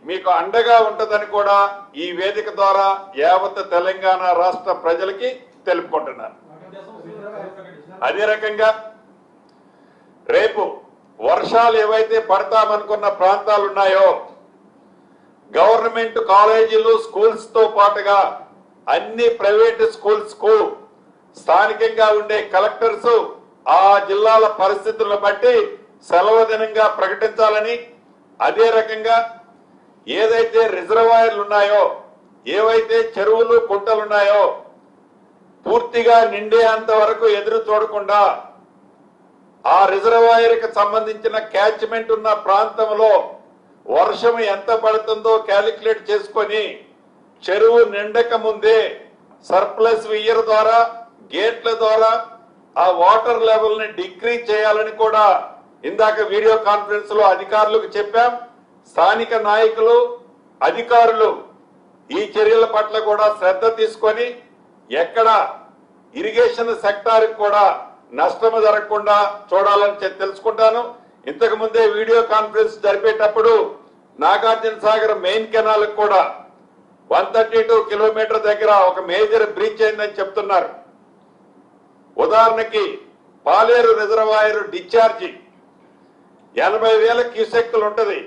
మీకు అండగా ఉంటుందని కూడా ఈ వేదిక ద్వారా యావత్ తెలంగాణ రాష్ట్ర ప్రజలకి తెలుపుకుంటున్నాను. అదే రకంగా రేపు వర్షాలు ఏవైతే పడతామనుకున్న ప్రాంతాలు ఉన్నాయో గవర్నమెంట్ కాలేజీలు స్కూల్స్ తో పాటుగా అన్ని ప్రైవేట్ స్కూల్స్ కు స్థానికంగా ఉండే కలెక్టర్స్ ఆ జిల్లాల పరిస్థితులను బట్టి సెలవు దినంగా ప్రకటించాలని, అదే రకంగా ఏదైతే రిజర్వాయర్లు ఉన్నాయో ఏవైతే చెరువులు కుంటలు ఉన్నాయో పూర్తిగా నిండేంత వరకు ఎదురు చూడకుండా ఆ రిజర్వాయర్ కి సంబంధించిన క్యాచ్మెంట్ ఉన్న ప్రాంతంలో వర్షం ఎంత పడుతుందో క్యాలిక్యులేట్ చేసుకొని చెరువు నిండక ముందే సర్ప్లస్ వియర్ ద్వారా గేట్ల ద్వారా ఆ వాటర్ లెవెల్ ని డిక్రీజ్ చేయాలని కూడా ఇందాక వీడియో కాన్ఫరెన్స్ లో అధికారులకు చెప్పాం. స్థానిక నాయకులు అధికారులు ఈ చర్యల పట్ల కూడా శ్రద్ధ తీసుకొని ఎక్కడ ఇరిగేషన్ సెక్టార్ కూడా నష్టము జరగకుండా చూడాలని తెలుసుకుంటాను. ఇంతకు ముందే వీడియో కాన్ఫరెన్స్ జరిపేటప్పుడు నాగార్జున సాగర్ మెయిన్ కెనాల్ కూడా 132 కిలోమీటర్ దగ్గర ఒక మేజర్ బ్రీచ్ అయిందని చెప్తున్నారు. ఉదాహరణకి పాలేరు రిజర్వాయర్ డిశ్చార్జి 80,000 క్యూసెక్కులు ఉంటది.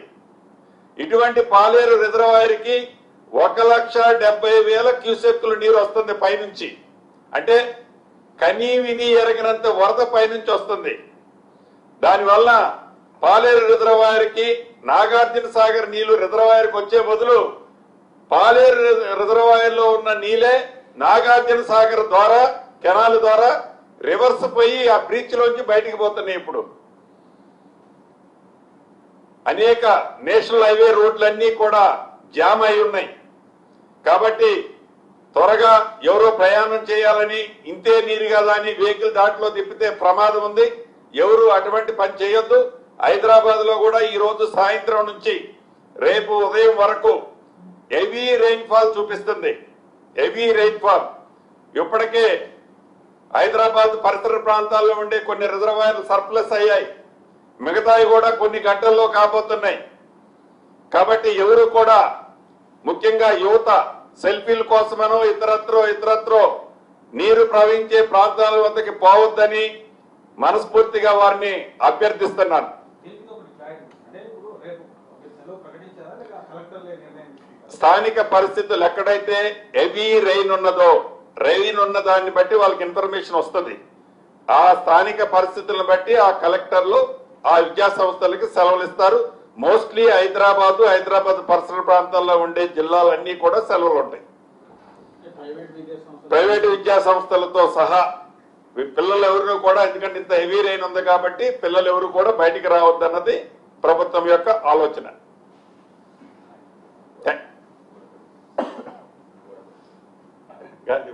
ఇటువంటి పాలేరు రిజర్వాయర్ కి 1,70,000 క్యూసెక్కులు నీరు వస్తుంది పైనుంచి. అంటే కనీ విని ఎరగినంత వరద పైనుంచి వస్తుంది. దానివల్ల పాలేరు రిజర్వాయర్ కి నాగార్జున సాగర్ నీళ్లు రిజర్వాయర్ కి వచ్చే బదులు పాలేరు రిజర్వాయర్ లో ఉన్న నీళ్లే నాగార్జున సాగర్ ద్వారా కెనాల్ ద్వారా రివర్స్ పోయి ఆ బ్రీచ్ లోంచి బయటికి పోతున్నాయి. ఇప్పుడు అనేక నేషనల్ హైవే రోడ్లన్నీ కూడా జామ్ అయి ఉన్నాయి. కాబట్టి త్వరగా ఎవరో ప్రయాణం చేయాలని ఇంతే నీరు కదా అని వెహికల్ దాంట్లో తిప్పితే ప్రమాదం ఉంది. ఎవరు అటువంటి పని చేయొద్దు. హైదరాబాద్ లో కూడా ఈ రోజు సాయంత్రం నుంచి రేపు ఉదయం వరకు హెవీ రెయిన్ ఫాల్ చూపిస్తుంది. హెవీ రెయిన్ ఫాల్ ఇప్పటికే హైదరాబాద్ పరిసర ప్రాంతాల్లో ఉండే కొన్ని రిజర్వాయర్లు సర్ప్లస్ అయ్యాయి. మిగతాయి కూడా కొన్ని గంటల్లో కాబోతున్నాయి. కాబట్టి ఎవరు కూడా ముఖ్యంగా యువత సెల్ఫీల కోసమనో ఇతరత్రో నీరు ప్రవహించే ప్రాంతాల వద్దకి పోవద్దని మనస్ఫూర్తిగా వారిని అభ్యర్థిస్తున్నాను. స్థానిక పరిస్థితులు ఎక్కడైతే హెవీ రెయిన్ ఉన్నదో రెయిన్ ఉన్న దాన్ని బట్టి వాళ్ళకి ఇన్ఫర్మేషన్ వస్తుంది. ఆ స్థానిక పరిస్థితులను బట్టి ఆ కలెక్టర్లు ఆ విద్యా సంస్థలకి సెలవులు ఇస్తారు. మోస్ట్లీ హైదరాబాద్ పరిసర ప్రాంతాల్లో ఉండే జిల్లాలన్నీ కూడా సెలవులు ఉంటాయి. ప్రైవేట్ విద్యా సంస్థలతో సహా పిల్లలు ఎవరు కూడా, ఎందుకంటే ఇంత హెవీ రెయిన్ ఉంది కాబట్టి పిల్లలు ఎవరు కూడా బయటికి రావద్దన్నది ప్రభుత్వం యొక్క ఆలోచన. గాంధీ